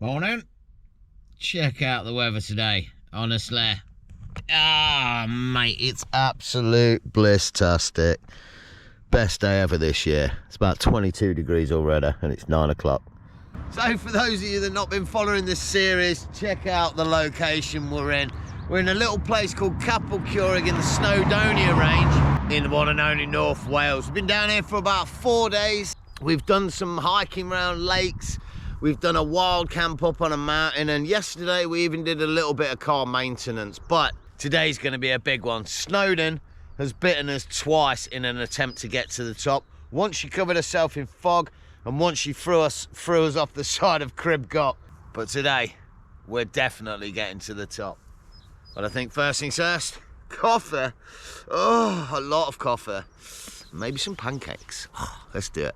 Morning. Check out the weather today, honestly. Ah, mate, it's absolute bliss-tastic. Best day ever this year. It's about 22 degrees already and it's 9 o'clock. So for those of you that have not been following this series, check out the location we're in. We're in a little place called Capelcurig in the Snowdonia range in the one and only North Wales. We've been down here for about 4 days. We've done some hiking around lakes. We've done a wild camp up on a mountain, and yesterday we even did a little bit of car maintenance, but today's going to be a big one. Snowdon has bitten us twice in an attempt to get to the top. Once she covered herself in fog, and once she threw us off the side of Goch. But today, we're definitely getting to the top. But I think first things first, coffee. Oh, a lot of coffee. Maybe some pancakes. Oh, let's do it.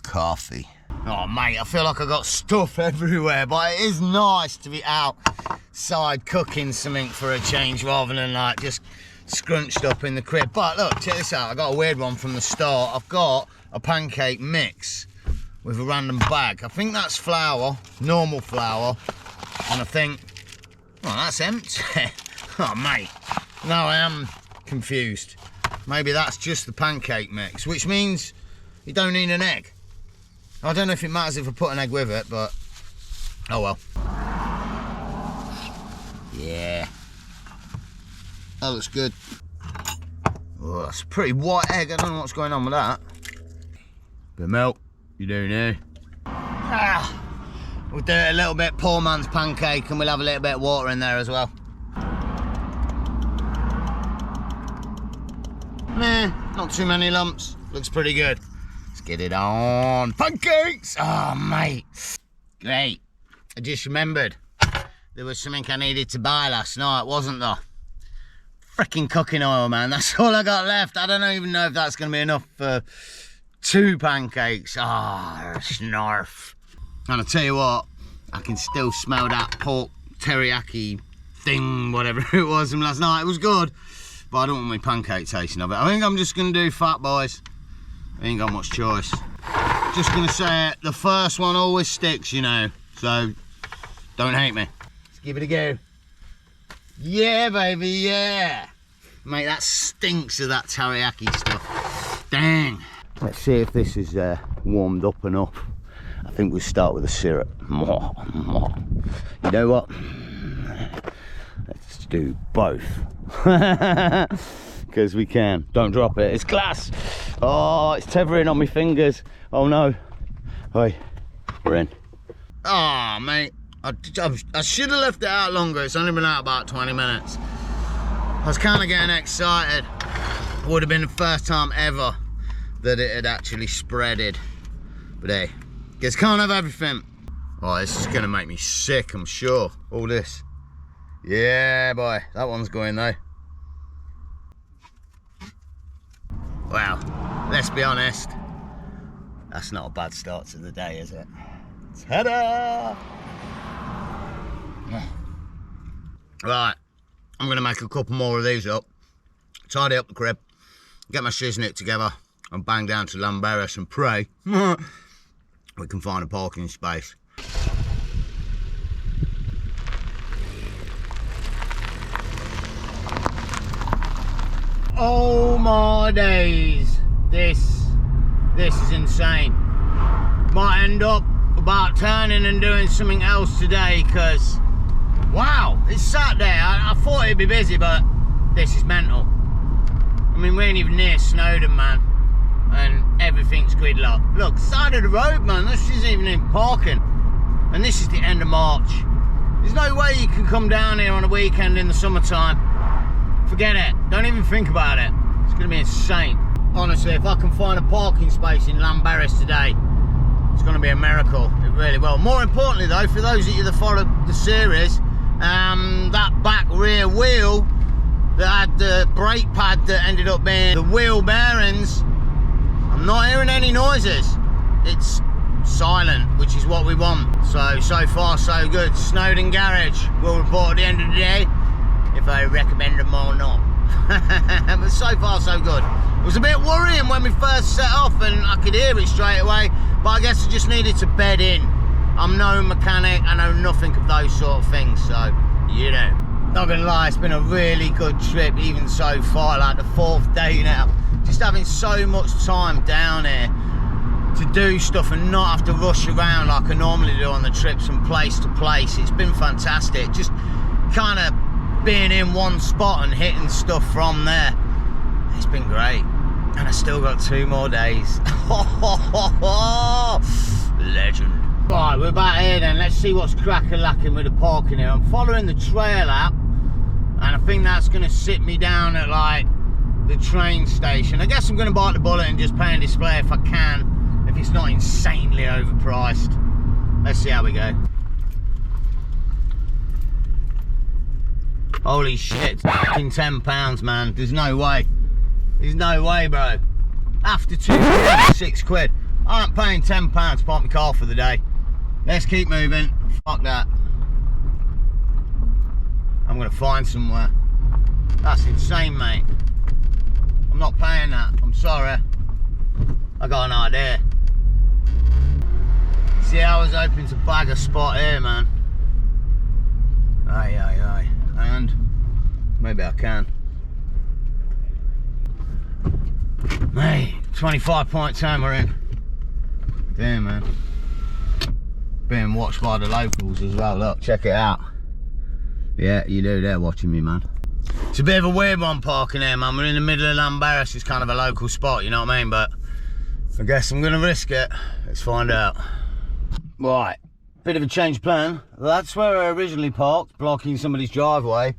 Coffee. Oh mate, I feel like I got stuff everywhere, but it is nice to be outside cooking something for a change rather than like just scrunched up in the crib. But look, check this out, I got a weird one from the start. I've got a pancake mix with a random bag. I think that's flour, normal flour, and I think, oh, that's empty. Oh mate, now I am confused. Maybe that's just the pancake mix, which means you don't need an egg. I don't know if it matters if I put an egg with it, but oh well. Yeah, that looks good. Oh, that's a pretty white egg. I don't know what's going on with that. Bit of milk, you do know. We'll do it a little bit poor man's pancake, and we'll have a little bit of water in there as well. Meh, not too many lumps. Looks pretty good. Get it on. Pancakes! Oh, mate. Great. I just remembered there was something I needed to buy last night, wasn't there? Freaking cooking oil, man. That's all I got left. I don't even know if that's going to be enough for 2 pancakes. Ah, oh, snarf. And I tell you what, I can still smell that pork teriyaki thing, whatever it was from last night. It was good, but I don't want my pancake tasting of it. I think I'm just going to do fat boys. I ain't got much choice. Just gonna say it, the first one always sticks, you know, so don't hate me. Let's give it a go. Yeah, baby, yeah. Mate, that stinks of that teriyaki stuff. Dang. Let's see if this is warmed up enough. I think we'll start with the syrup. You know what? Let's do both. Because we can. Don't drop it. It's glass. Oh, it's tethering on my fingers. Oh no. Oi, we're in. Oh, mate. I should have left it out longer. It's only been out about 20 minutes. I was kind of getting excited. It would have been the first time ever that it had actually spreaded. But hey, just can't have everything. Oh, this is going to make me sick, I'm sure. All this. Yeah, boy. That one's going though. Well, let's be honest, that's not a bad start to the day, is it? Ta-da! Right, I'm going to make a couple more of these up, tidy up the crib, get my Scenic together, and bang down to Llanberis and pray we can find a parking space. Oh my days, this is insane. Might end up about turning and doing something else today, because wow, it's Saturday. I thought it'd be busy, but this is mental. I mean, we ain't even near Snowdon, man, and everything's gridlocked. Look, side of the road, man, this isn't even in parking, and this is the end of March. There's no way you can come down here on a weekend in the summertime. Forget it, don't even think about it. It's gonna be insane. Honestly, if I can find a parking space in Llanberis today, it's gonna be a miracle. It really will. More importantly though, for those of you that follow the series, that back rear wheel that had the brake pad that ended up being the wheel bearings, I'm not hearing any noises. It's silent, which is what we want. So far so good. Snowdon Garage will report at the end of the day if I recommend them or not. But so far so good. It was a bit worrying when we first set off and I could hear it straight away, but I guess I just needed to bed in. I'm no mechanic, I know nothing of those sort of things, so you know. Not gonna lie, it's been a really good trip even so far, like the 4th day now. Just having so much time down here to do stuff and not have to rush around like I normally do on the trips from place to place. It's been fantastic, just kind of being in one spot and hitting stuff from there. It's been great, and I still got 2 more days. Legend. Right, we're back here then. Let's see what's crack-a-lacking with the parking here. I'm following the trail app, and I think that's going to sit me down at like the train station. I guess I'm going to bite the bullet and just pay and display if I can, if it's not insanely overpriced. Let's see how we go. Holy shit, fucking £10, man. There's no way. There's no way, bro. After 2 quid, 6 quid. I ain't paying £10 to park my car for the day. Let's keep moving. Fuck that. I'm gonna find somewhere. That's insane, mate. I'm not paying that. I'm sorry. I got an idea. See, I was hoping to bag a spot here, man. Aye, aye, aye. And maybe I can. Mate, 25.10 we're in. Damn, man. Being watched by the locals as well. Look, check it out. Yeah, you do, they're watching me, man. It's a bit of a weird one parking here, man. We're in the middle of Llanberis. It's kind of a local spot, you know what I mean? But I guess I'm gonna risk it. Let's find out. Right, bit of a change of plan. That's where I originally parked, blocking somebody's driveway.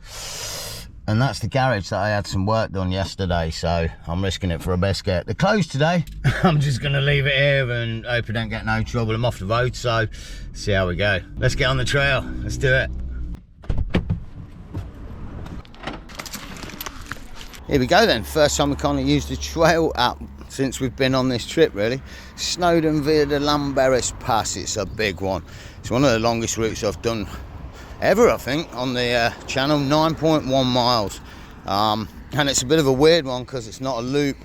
And that's the garage that I had some work done yesterday, so I'm risking it for a biscuit. They're closed today. I'm just gonna leave it here and hope I don't get no trouble. I'm off the road, so see how we go. Let's get on the trail, let's do it. Here we go then, first time we kind of used the trail app since we've been on this trip really. Snowdon via the Llanberis Pass, it's a big one. It's one of the longest routes I've done ever, I think, on the channel, 9.1 miles. And it's a bit of a weird one because it's not a loop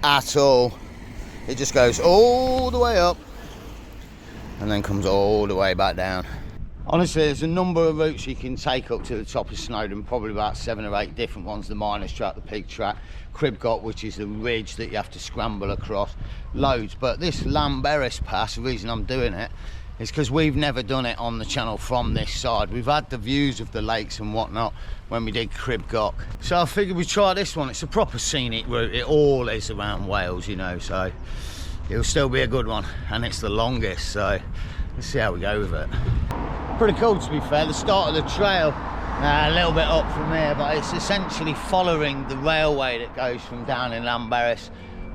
at all. It just goes all the way up and then comes all the way back down. Honestly, there's a number of routes you can take up to the top of Snowdon, probably about 7 or 8 different ones. The miners track, the pig track, goch, which is the ridge that you have to scramble across, loads. But this Llanberis Pass, the reason I'm doing it is because we've never done it on the channel from this side. We've had the views of the lakes and whatnot when we did goch. So I figured we'd try this one. It's a proper scenic route. It all is around Wales, you know, so it'll still be a good one. And it's the longest, so let's see how we go with it. Pretty cool, to be fair. The start of the trail, a little bit up from here, but it's essentially following the railway that goes from down in Llanberis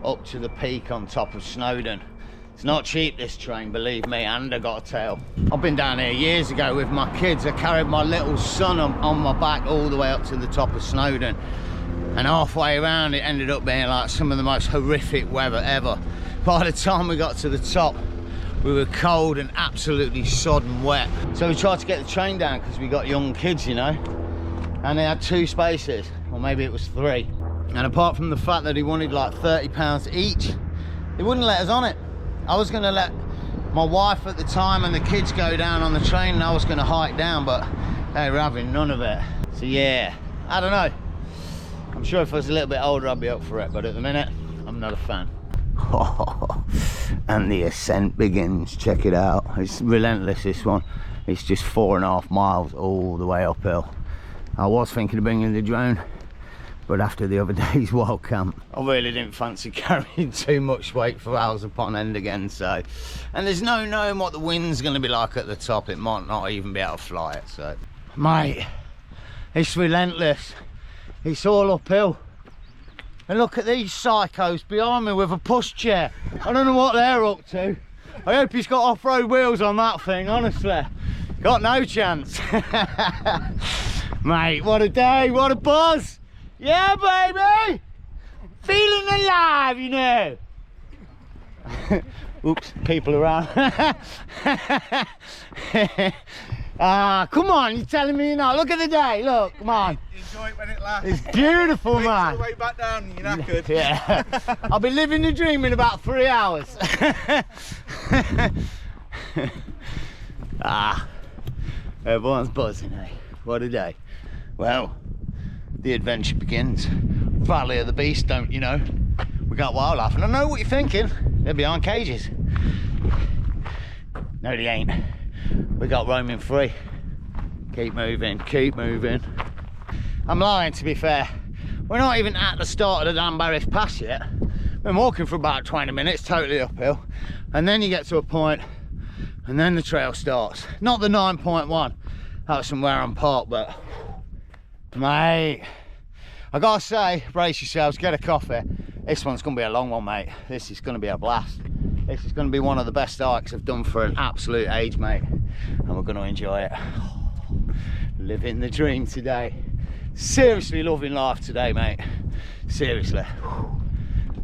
up to the peak on top of Snowdon. It's not cheap, this train, believe me, and I got a tail. I've been down here years ago with my kids. I carried my little son on my back all the way up to the top of Snowdon. And halfway around, it ended up being like some of the most horrific weather ever. By the time we got to the top, we were cold and absolutely sodden wet. So we tried to get the train down because we got young kids, you know. And they had 2 spaces, or maybe it was 3. And apart from the fact that he wanted like £30 each, he wouldn't let us on it. I was going to let my wife at the time and the kids go down on the train, and I was going to hike down, but they were having none of it. So yeah, I don't know. I'm sure if I was a little bit older I'd be up for it, but at the minute I'm not a fan. And the ascent begins. Check it out. It's relentless, this one. It's just 4.5 miles all the way uphill. I was thinking of bringing the drone, but after the other day's wild camp, I really didn't fancy carrying too much weight for hours upon end again. So, and there's no knowing what the wind's going to be like at the top. It might not even be able to fly it. So mate, it's relentless. It's all uphill. And look at these psychos behind me with a pushchair. I don't know what they're up to. I hope he's got off-road wheels on that thing, honestly. Got no chance. Mate, what a day, what a buzz. Yeah, baby! Feeling alive, you know. Oops, people around. Ah, come on, you're telling me you're not. Look at the day, look, come on. Enjoy it when it lasts. It's beautiful, Wait man. till the way back down, you're knackered. Yeah, I'll be living the dream in about 3 hours. Ah, everyone's buzzing, eh? What a day. Well, the adventure begins. Valley of the Beast, don't you know? We got wildlife, and I know what you're thinking. They're behind cages. No, they ain't. We got roaming free. Keep moving, keep moving. I'm lying, to be fair. We're not even at the start of the Danbarris Pass yet. Been walking for about 20 minutes, totally uphill. And then you get to a point, and then the trail starts. Not the 9.1, that's somewhere on park, but mate, I gotta say, brace yourselves, get a coffee. This one's gonna be a long one, mate. This is gonna be a blast. This is gonna be one of the best hikes I've done for an absolute age, mate. And we're gonna enjoy it. Living the dream today. Seriously loving life today, mate. Seriously.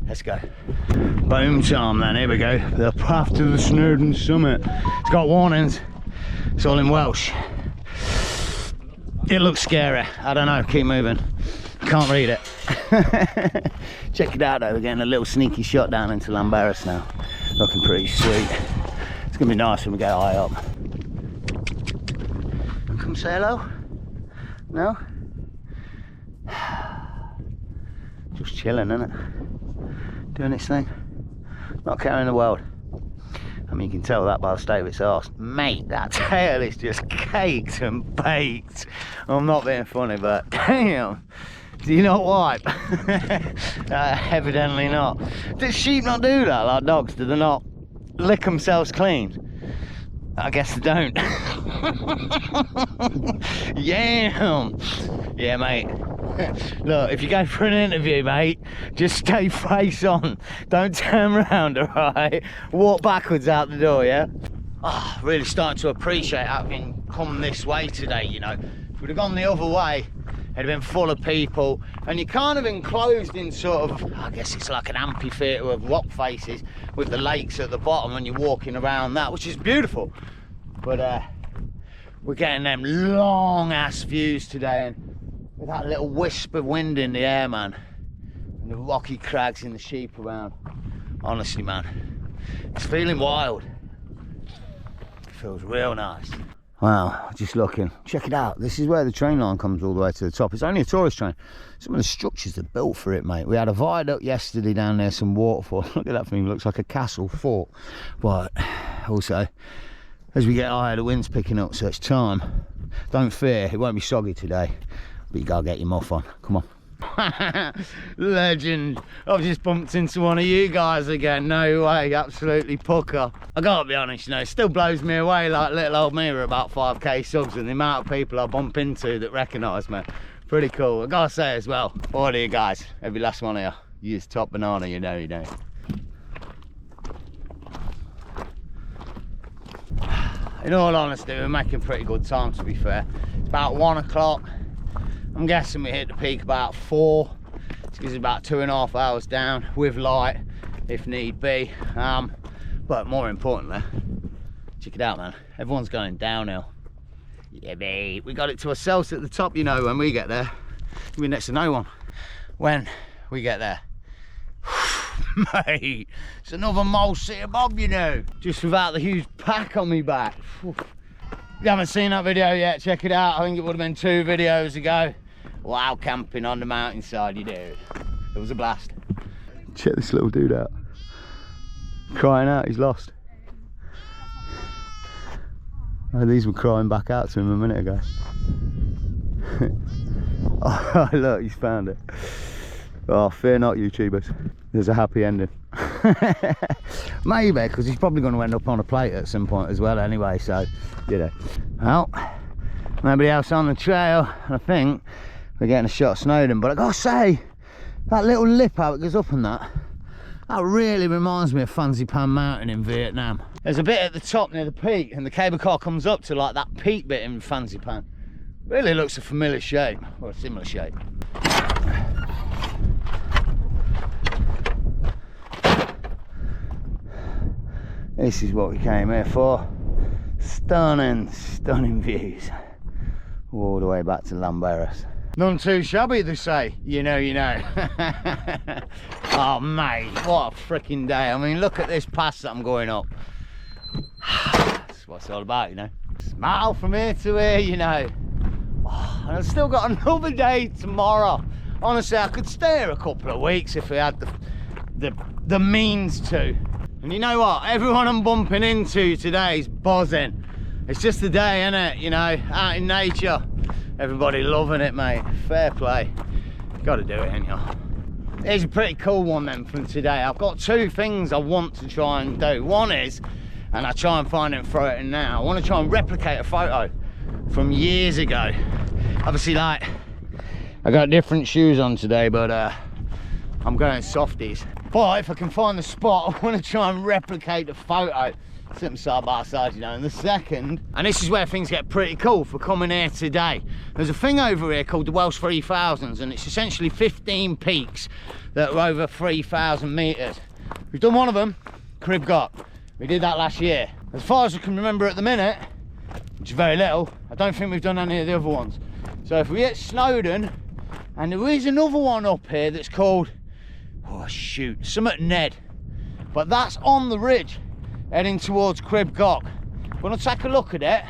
Let's go. Boom time then, here we go. The path to the Snowdon summit. It's got warnings. It's all in Welsh. It looks scary. I don't know, keep moving. Can't read it. Check it out though, we're getting a little sneaky shot down into Danbarris now. Looking pretty sweet. It's gonna be nice when we get high up. Come say hello? No? Just chilling, isn't it? Doing its thing. Not caring the world. I mean, you can tell that by the state of its arse. Mate, that tail is just caked and baked. I'm not being funny, but damn. Do you not wipe? Evidently not. Do sheep not do that like dogs? Do they not lick themselves clean? I guess they don't. Yeah. Yeah, mate. Look, if you go for an interview, mate, just stay face on. Don't turn around, alright? Walk backwards out the door, yeah? Oh, really starting to appreciate having come this way today, you know. If we'd have gone the other way, it'd have been full of people, and you're kind of enclosed in sort of, I guess it's like an amphitheatre of rock faces with the lakes at the bottom, and you're walking around that, which is beautiful. But we're getting them long ass views today, and with that little wisp of wind in the air, man, and the rocky crags and the sheep around. Honestly, man, it's feeling wild. It feels real nice. Wow, just looking. Check it out. This is where the train line comes all the way to the top. It's only a tourist train. Some of the structures are built for it, mate. We had a viaduct yesterday down there, some waterfall. Look at that thing, it looks like a castle fort. But also, as we get higher, the wind's picking up, so it's time. Don't fear, it won't be soggy today, but you gotta get your muff on. Come on. Legend. I've just bumped into one of you guys again. No way, absolutely pucker. I gotta be honest, you know, it still blows me away like little old me with about 5k subs, and the amount of people I bump into that recognise me. Pretty cool. I gotta say as well, all of you guys, every last one of you, you're top banana, you know you do. In all honesty, we're making pretty good time, to be fair. It's about 1 o'clock. I'm guessing we hit the peak about 4. It gives us about 2.5 hours down with light, if need be. But more importantly, check it out, man. Everyone's going downhill. Yeah, babe. We got it to ourselves at the top, you know, when we get there. We'll be next to no one. When we get there. Mate, it's another mole city bob, you know. Just without the huge pack on me back. If you haven't seen that video yet, check it out. I think it would have been 2 videos ago. Wow, camping on the mountainside, you do. It was a blast. Check this little dude out. Crying out, he's lost. Oh, these were crying back out to him a minute ago. Oh, look, he's found it. Oh, fear not, YouTubers. There's a happy ending. Maybe, because he's probably going to end up on a plate at some point as well anyway, so, you know. Well, nobody else on the trail. I think we're getting a shot of Snowdon, but I gotta say, that little lip how it goes up and that really reminds me of Fansipan Mountain in Vietnam. There's a bit at the top near the peak, and the cable car comes up to like that peak bit in Fansipan. Really looks a familiar shape, or a similar shape. This is what we came here for. Stunning, stunning views. All the way back to Lamberis. None too shabby, they say. You know, you know. Oh, mate, what a freaking day. I mean, look at this pass that I'm going up. That's what it's all about, you know. Smile from here to here, you know. Oh, and I've still got another day tomorrow. Honestly, I could stay here a couple of weeks if we had the means to. And you know what? Everyone I'm bumping into today is buzzing. It's just a day, isn't it? You know, out in nature. Everybody loving it, mate. Fair play. Got to do it, ain't you? Here's a pretty cool one then from today. I've got two things I want to try and do. One is, and I try and find it and throw it in now, I want to try and replicate a photo from years ago. Obviously, like, I got different shoes on today, but I'm going softies. But if I can find the spot, I want to try and replicate the photo. Sit them side by side, you know. And the second, and this is where things get pretty cool for coming here today. There's a thing over here called the Welsh 3000s, and it's essentially 15 peaks that are over 3,000 meters. We've done one of them, Crib Goch. We did that last year. As far as I can remember at the minute, which is very little, I don't think we've done any of the other ones. So if we hit Snowdon, and there is another one up here that's called, oh shoot, something Ned, but that's on the ridge heading towards Crib Goch. We're going to take a look at it,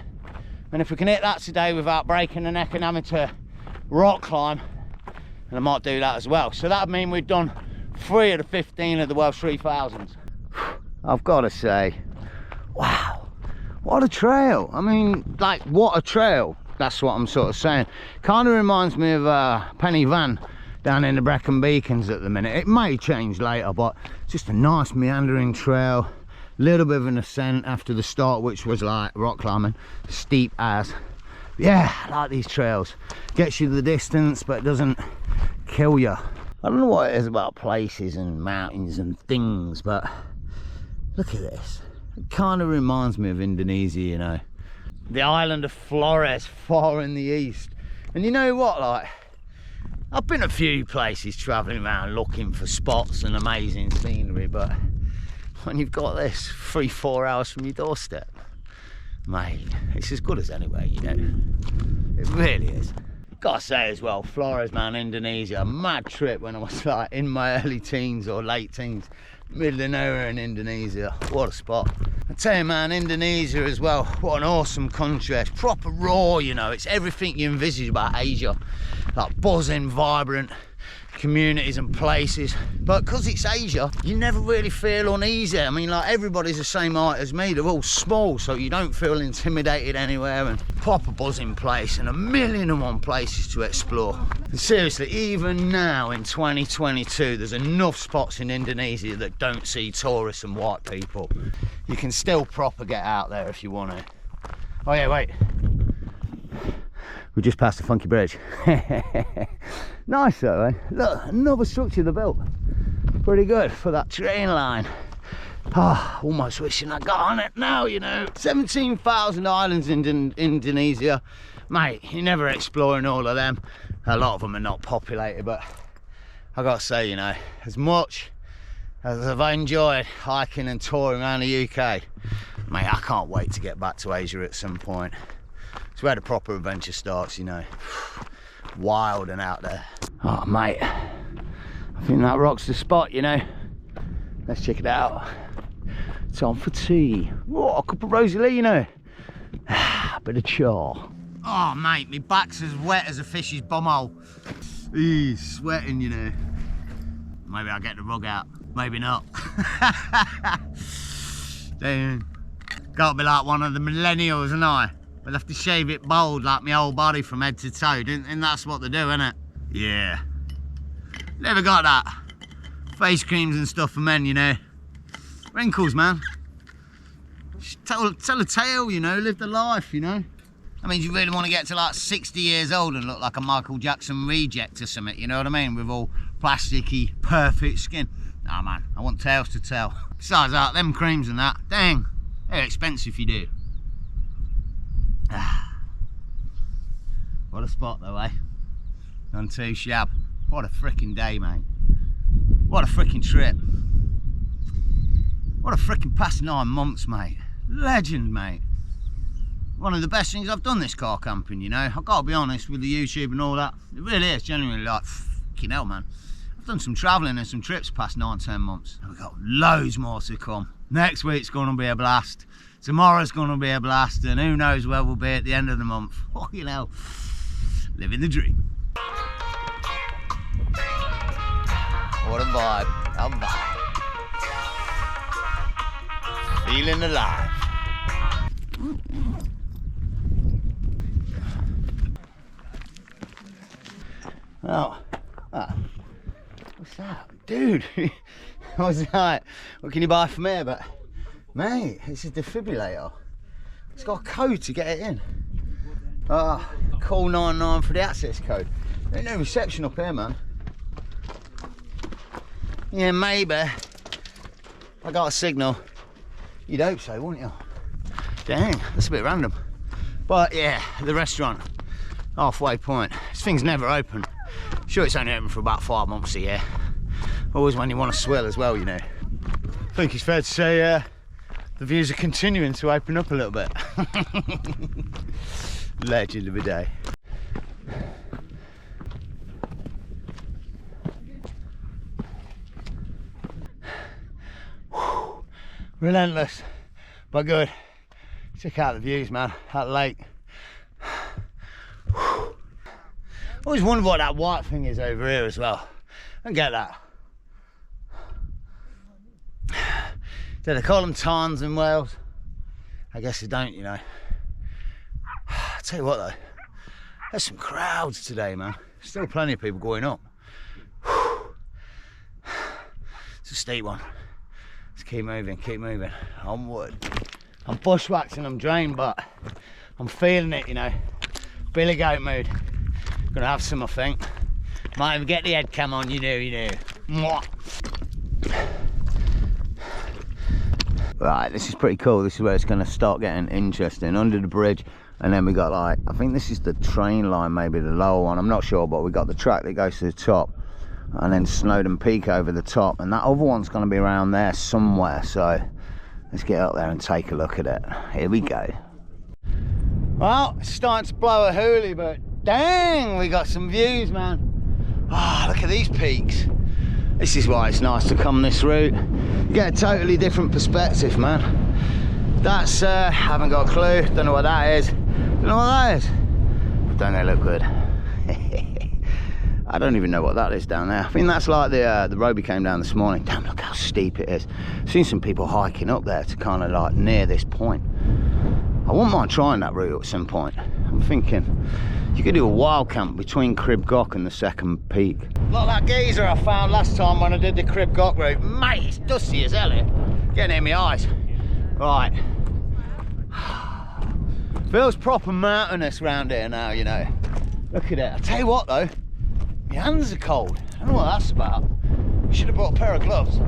and if we can hit that today without breaking the neck and having to rock climb, and I might do that as well. So that would mean we've done 3 of the 15 of the Welsh 3000s. I've got to say, wow, what a trail. I mean, like, what a trail. That's what I'm sort of saying. Kind of reminds me of Penny Van down in the Brecon Beacons at the minute. It may change later, but just a nice meandering trail. Little bit of an ascent after the start, which was like rock climbing, steep as. Yeah, I like these trails. Gets you the distance, but doesn't kill you. I don't know what it is about places and mountains and things, but look at this. It kind of reminds me of Indonesia, you know. The island of Flores, far in the east. And you know what, like, I've been a few places travelling around looking for spots and amazing scenery, but when you've got this 3-4 hours from your doorstep, mate, it's as good as anywhere, you know. It really is. Gotta say as well, Flores, man, Indonesia, mad trip when I was like in my early teens or late teens, middle of nowhere in Indonesia. What a spot. I tell you, man, Indonesia as well, what an awesome country. It's proper raw, you know. It's everything you envisage about Asia, like buzzing, vibrant communities and places, but because it's Asia, you never really feel uneasy. I mean, like, everybody's the same height as me. They're all small, so you don't feel intimidated anywhere, and proper buzzing place and 1,000,001 places to explore. And seriously, even now in 2022, there's enough spots in Indonesia that don't see tourists and white people. You can still proper get out there if you want to. Oh yeah, wait, we just passed a funky bridge. Nice though, eh? Look, another structure they built. Pretty good for that train line. Ah, oh, almost wishing I got on it now, you know. 17,000 islands in Indonesia. Mate, you're never exploring all of them. A lot of them are not populated, but I gotta say, you know, as much as I've enjoyed hiking and touring around the UK, mate, I can't wait to get back to Asia at some point. It's where the proper adventure starts, you know. Wild and out there. Oh mate, I think that rock's the spot, you know. Let's check it out. Time for tea. Oh, a cup of Rosalino. Bit of char. Oh mate, my back's as wet as a fish's bumhole. He's sweating, you know. Maybe I'll get the rug out. Maybe not. Damn. Gotta be like one of the millennials, and we'll have to shave it bald like my whole body from head to toe, and that's what they do, innit? Yeah. Never got that. Face creams and stuff for men, you know. Wrinkles, man. Just tell a tale, you know, live the life, you know. I mean, you really want to get to like 60 years old and look like a Michael Jackson reject or something, you know what I mean? With all plasticky, perfect skin. Nah, man, I want tales to tell. Besides that, them creams and that, dang, they're expensive you do. What a spot though, eh? None too shab. What a freaking day, mate. What a freaking trip. What a freaking past 9 months, mate. Legend, mate. one of the best things I've done this car camping, you know. I've got to be honest with the YouTube and all that. It really is genuinely like, fucking hell, man. I've done some travelling and some trips past 9-10 months. And we've got loads more to come. Next week's going to be a blast. Tomorrow's going to be a blast. And who knows where we'll be at the end of the month. Fucking hell. Living the dream. What a vibe. A vibe. Feeling alive. Oh, what's that? Dude, I was like, what can you buy from here? But, mate, this is a defibrillator. It's got a code to get it in. Call 99 for the access code. There ain't no reception up here, man. Yeah, maybe. I got a signal. You'd hope so, wouldn't you? Dang, that's a bit random. But yeah, the restaurant, halfway point. This thing's never open. Sure, it's only open for about 5 months a year. Always when you want to swill as well, you know. I think it's fair to say the views are continuing to open up a little bit. Legend of the day. Relentless, but good. Check out the views, man. That lake. Always wondered what that white thing is over here as well. I don't get that. Do they call them tarns in Wales? I guess they don't, you know. I'll tell you what though, there's some crowds today, man. Still plenty of people going up. It's a steep one. Let's keep moving, onward. I'm bushwhacked, I'm drained, but I'm feeling it, you know. Billy Goat mood. Gonna have some, I think. Might even get the head cam on, you do. Mwah. Right, this is pretty cool. This is where it's gonna start getting interesting. Under the bridge, and then we got like, I think this is the train line, maybe the lower one, I'm not sure, but we got the track that goes to the top, and then Snowdon Peak over the top, and that other one's gonna be around there somewhere, so let's get up there and take a look at it. Here we go. Well, it's starting to blow a hoolie, but dang, we got some views, man. Ah, look at these peaks. This is why it's nice to come this route. You get a totally different perspective, man. That's, haven't got a clue, don't know what that is. Don't know what that is. Don't they look good? I don't even know what that is down there. I think that's like the road we came down this morning. Damn, look how steep it is. I've seen some people hiking up there to kind of like near this point. I wouldn't mind trying that route at some point. I'm thinking you could do a wild camp between Crib Goch and the second peak. Look at that geyser I found last time when I did the Crib Goch route. Mate, it's dusty as hell here. Getting in my eyes. Right. Feels proper mountainous round here now, you know. Look at it. I tell you what though, my hands are cold. I don't know what that's about. Should have brought a pair of gloves.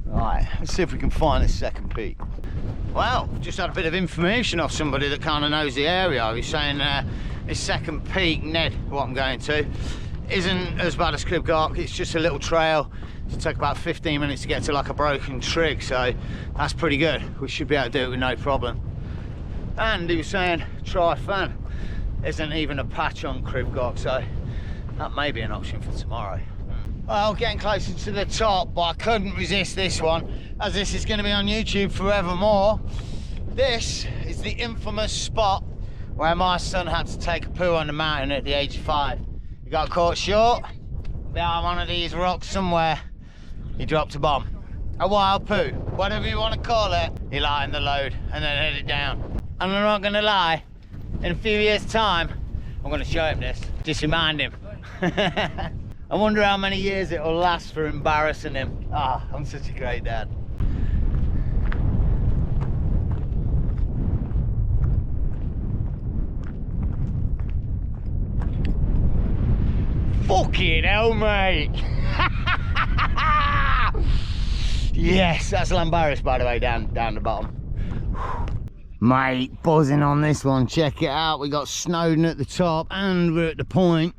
Right, let's see if we can find this second peak. Well, just had a bit of information off somebody that kind of knows the area. He's saying this second peak, Ned, what I'm going to, isn't as bad as Crib Goch. It's just a little trail. It'll take about 15 minutes to get to like a broken trig, so that's pretty good. We should be able to do it with no problem. And he was saying Tri-Fan isn't even a patch on Crib Goch, so that may be an option for tomorrow. Well, getting closer to the top, but I couldn't resist this one, as this is going to be on YouTube forevermore. This is the infamous spot where my son had to take a poo on the mountain at the age of 5. He got caught short behind one of these rocks somewhere. He dropped a bomb, a wild poo, whatever you want to call it. He lightened the load and then headed down. And I'm not going to lie, in a few years' time, I'm going to show him this, just remind him. I wonder how many years it'll last for embarrassing him. Ah, I'm such a great dad. Fucking hell, mate. Yes, that's Lambaris, by the way, down the bottom. Mate, buzzing on this one. Check it out. We got Snowdon at the top and we're at the point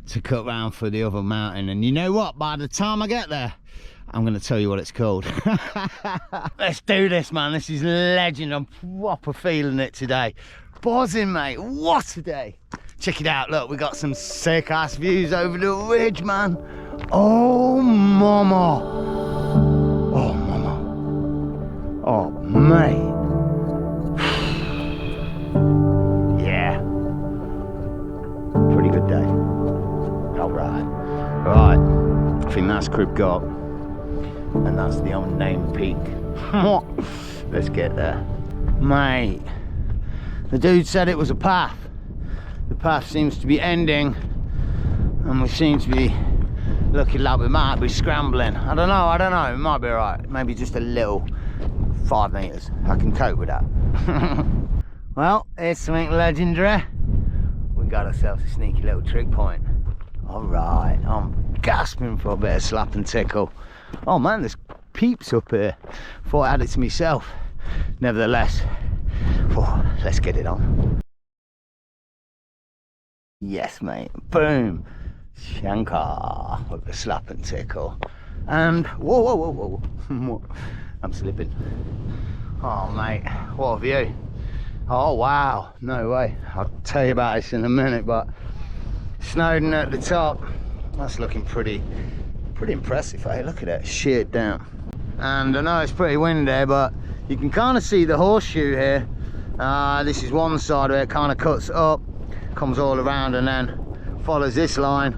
to cut round for the other mountain. And you know what? By the time I get there, I'm going to tell you what it's called. Let's do this, man. This is legend. I'm proper feeling it today. Buzzing, mate. What a day. Check it out. Look, we got some sick ass views over the ridge, man. Oh, mama. Oh, mama. Oh, mate. Yeah. Pretty good day. All right. Right. I think that's Crib Goch. And that's the unnamed peak. Let's get there. Mate. The dude said it was a path. The path seems to be ending, and we seem to be looking like we might be scrambling. I don't know, it might be alright. Maybe just a little 5 meters. I can cope with that. Well, here's something legendary. We got ourselves a sneaky little trig point. Alright, I'm gasping for a bit of slap and tickle. Oh man, there's peeps up here. Thought I had it to myself. Nevertheless, let's get it on. Yes, mate. Boom. Shankar with the slap and tickle. And whoa. I'm slipping. Oh, mate. What a view. Oh, wow. No way. I'll tell you about this in a minute, but Snowdon at the top. That's looking pretty impressive, eh? Look at that. Sheared down. And I know it's pretty windy, but you can kind of see the horseshoe here. This is one side where it kind of cuts up, comes all around, and then follows this line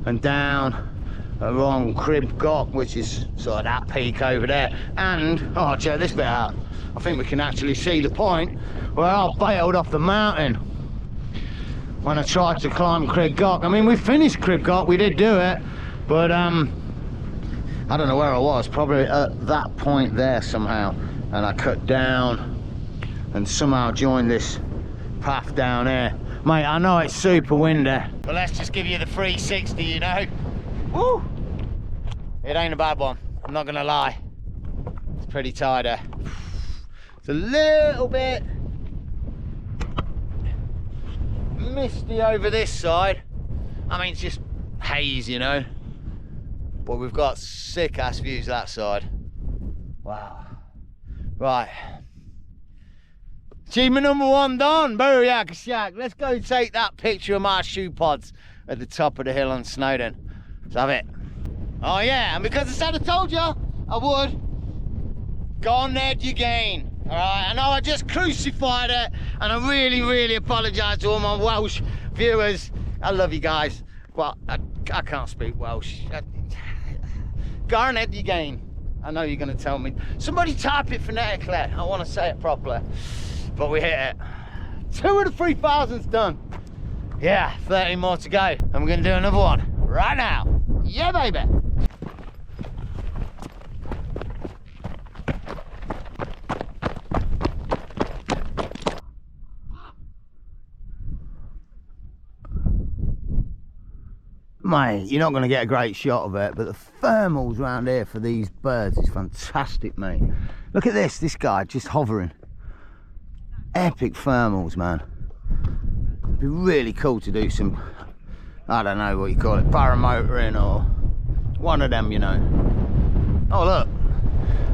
and down along Crib Goch, which is sort of that peak over there. And oh, check this bit out. I think we can actually see the point where I bailed off the mountain when I tried to climb Crib Goch. I mean, we finished Crib Goch, we did do it, but I don't know where I was, probably at that point there somehow, and I cut down and somehow joined this path down here. Mate, I know it's super windy, but let's just give you the 360, you know. Woo! It ain't a bad one, I'm not gonna lie. It's pretty tighter. It's a little bit misty over this side. I mean, it's just haze, you know. But we've got sick ass views that side. Wow. Right. Achievement number 1 done. Booyah, shack. Let's go take that picture of my shoe pods at the top of the hill on Snowdon. Let's have it. Oh yeah, and because I said I told you I would, go on there you gain. Alright, I know I just crucified it, and I really apologise to all my Welsh viewers. I love you guys. Well, I can't speak Welsh. Garnet you gain. I know you're going to tell me. Somebody type it phonetically. I want to say it properly. But we hit it. 2 of the 3,000's done. Yeah, 30 more to go. And we're going to do another one right now. Yeah, baby. Mate, you're not going to get a great shot of it, but the thermals around here for these birds is fantastic, mate. Look at this guy just hovering. Epic thermals, man. It'd be really cool to do some, I don't know what you call it, paramotoring or one of them, you know. Oh look,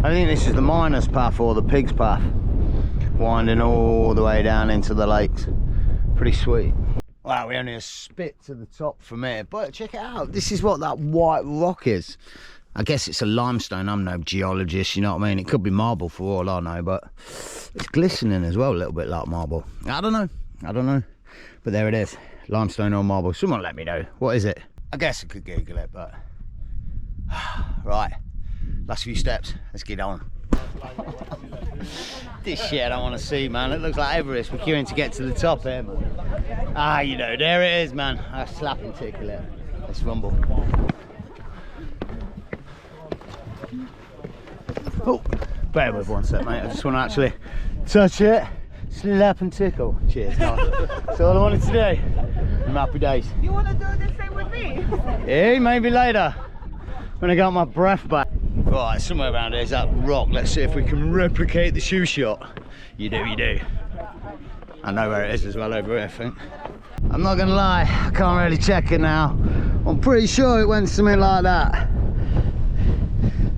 I think this is the miner's path or the pig's path, winding all the way down into the lakes. Pretty sweet. Wow, we only a spit to the top from here, but check it out. This is what that white rock is. I guess it's a limestone. I'm no geologist, you know what I mean? It could be marble for all I know, but it's glistening as well, a little bit like marble. I don't know. But there it is, limestone or marble. Someone let me know. What is it? I guess I could Google it, but right. Last few steps. Let's get on. This shit I don't want to see, man. It looks like Everest. We're queuing to get to the top here, man. Ah, you know, there it is, man. I slap and tickle it. Let's rumble. Oh, bear with one sec, mate. I just want to actually touch it, slap and tickle. Cheers. That's all I wanted to do. I'm happy days. You want to do the same with me? Yeah, maybe later when I got my breath back. Right, somewhere around here is that rock. Let's see if we can replicate the shoe shot. You do. I know where it is as well, over here, I think. I'm not gonna lie, I can't really check it now. I'm pretty sure it went something like that.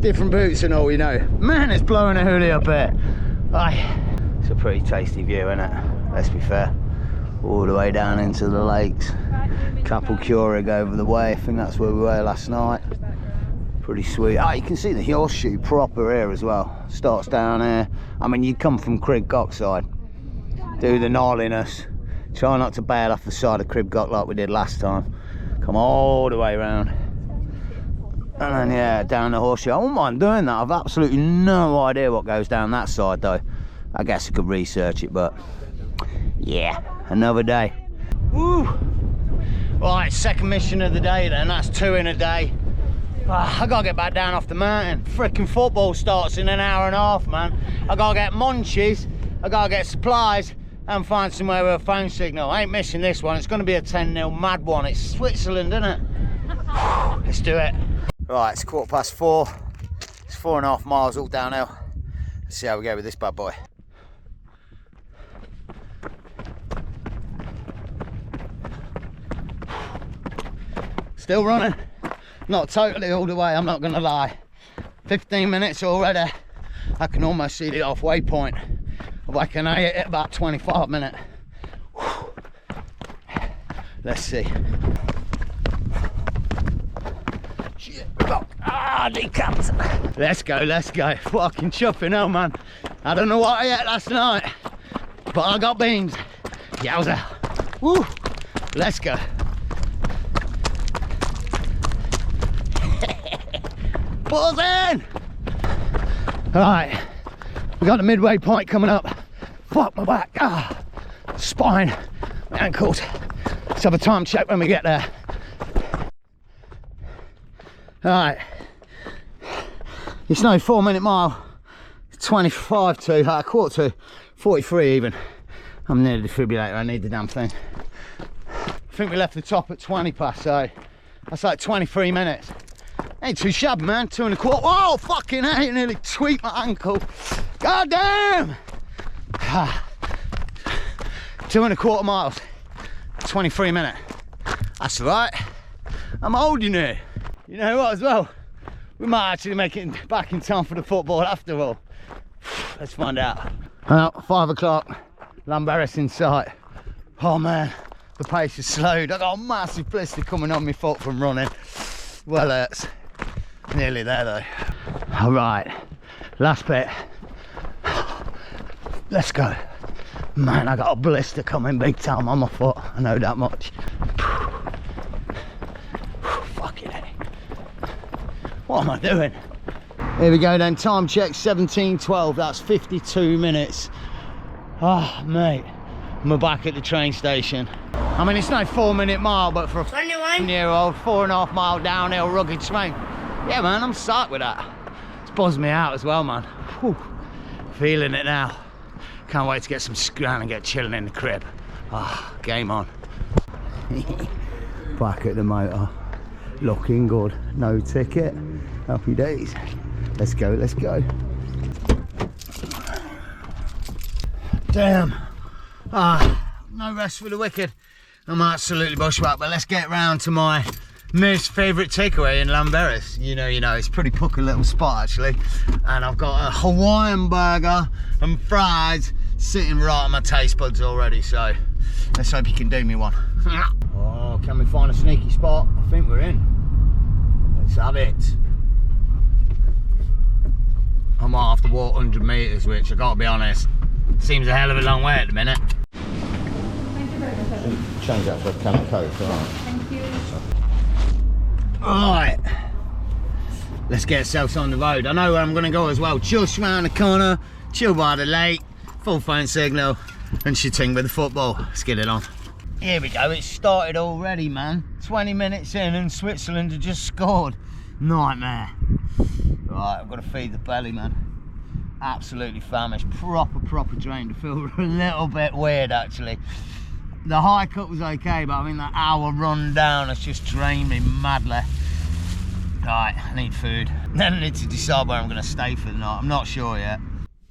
different boots and all, you know. Man, it's blowing a hoolie up here. Aye. It's a pretty tasty view, isn't it? Let's be fair. All the way down into the lakes. Couple Keurig over the way. I think that's where we were last night. Pretty sweet. Ah, you can see the horseshoe proper here as well. Starts down here. I mean, you come from Crib Goch side. Do the gnarliness. Try not to bail off the side of Crib Goch like we did last time. Come all the way around. And then, yeah, down the horseshoe. I wouldn't mind doing that. I've absolutely no idea what goes down that side, though. I guess I could research it, but yeah, another day. Woo! Right, second mission of the day then. That's 2 in a day. I gotta get back down off the mountain. Freaking football starts in an hour and a half, man. I gotta get munchies, I gotta get supplies, and find somewhere with a phone signal. I ain't missing this one. It's gonna be a 10-0 mad one. It's Switzerland, isn't it? Let's do it. Right, it's 4:15. It's 4.5 miles all downhill. Let's see how we go with this bad boy. Still running. Not totally all the way, I'm not gonna lie. 15 minutes already. I can almost see the halfway point. I can hit it about 25 minutes. Let's see. Shit. Ah, decaps. Let's go, let's go. Fucking chuffing hell, man. I don't know what I ate last night, but I got beans. Yowza. Woo. Let's go. Put us in! Right, we got the midway point coming up. Fuck my back, spine, my ankles. Let's have a time check when we get there. Right, it's no 4-minute mile. It's 25 to, quarter to, 43 even. I'm near the defibrillator, I need the damn thing. I think we left the top at 20 past, so that's like 23 minutes. Ain't too shabby, man. 2 1/4. Oh, fucking hell, nearly tweaked my ankle. God damn! 2 1/4 miles, 23 minutes. That's right. I'm holding it. You know what, as well? We might actually make it back in time for the football after all. Let's find out. Well, 5 o'clock, Llanberis in sight. Oh man, the pace is slowed. I got a massive blister coming on my foot from running. Well, it's nearly there though. All right, last bit. Let's go. Man, I got a blister coming big time on my foot. I know that much. Fucking hell. What am I doing? Here we go then, time check 17:12. That's 52 minutes. Oh, mate. I'm back at the train station. I mean, it's no 4-minute mile, but for a 21-year-old, 4.5 mile downhill rugged train. Yeah, man, I'm psyched with that. It's buzzed me out as well, man. Whew. Feeling it now. Can't wait to get some scran and get chilling in the crib. Ah, game on. Back at the motor. Looking good. No ticket. Happy days. Let's go, let's go. Damn. No rest for the wicked. I'm absolutely bushwhacked, but let's get round to my most favourite takeaway in Llanberis. You know, it's a pretty pucker little spot actually. And I've got a Hawaiian burger and fries sitting right on my taste buds already, so let's hope you can do me one. Oh, can we find a sneaky spot? I think we're in. Let's have it. I might have to walk 100 metres, which I gotta be honest, seems a hell of a long way at the minute. Change that for a can of Coke, alright. Thank you. Alright, let's get ourselves on the road. I know where I'm going to go as well. Just round the corner, chill by the lake, full phone signal, and shitting with the football. Let's get it on. Here we go, it started already, man. 20 minutes in and Switzerland have just scored. Nightmare. Right, I've got to feed the belly, man. Absolutely famished. Proper drained. I feel a little bit weird actually. The high cut was okay, but I mean that hour run down has just drained me madly. Right, I need food. Then I need to decide where I'm going to stay for the night. I'm not sure yet.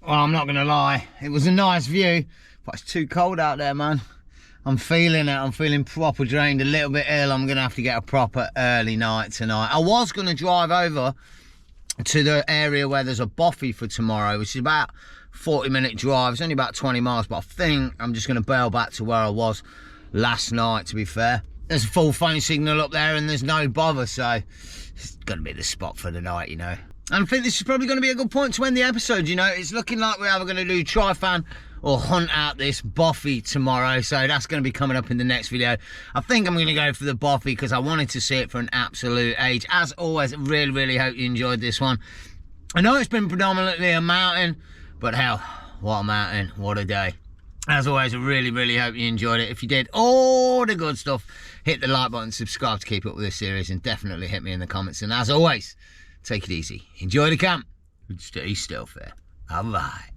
Well, I'm not going to lie. It was a nice view, but it's too cold out there, man. I'm feeling it. I'm feeling proper drained, a little bit ill. I'm going to have to get a proper early night tonight. I was going to drive over to the area where there's a bothy for tomorrow, which is about 40-minute drive. It's only about 20 miles, but I think I'm just going to bail back to where I was last night, to be fair. There's a full phone signal up there and there's no bother, so it's going to be the spot for the night, you know. And I think this is probably going to be a good point to end the episode, you know. It's looking like we're either going to do try-fan or hunt out this bothy tomorrow, so that's going to be coming up in the next video. I think I'm going to go for the bothy because I wanted to see it for an absolute age. As always, really hope you enjoyed this one. I know it's been predominantly a mountain, but hell, what a mountain, what a day. As always, I really hope you enjoyed it. If you did all the good stuff, hit the like button, subscribe to keep up with this series, and definitely hit me in the comments. And as always, take it easy, enjoy the camp, and stay stealthy. Bye-bye.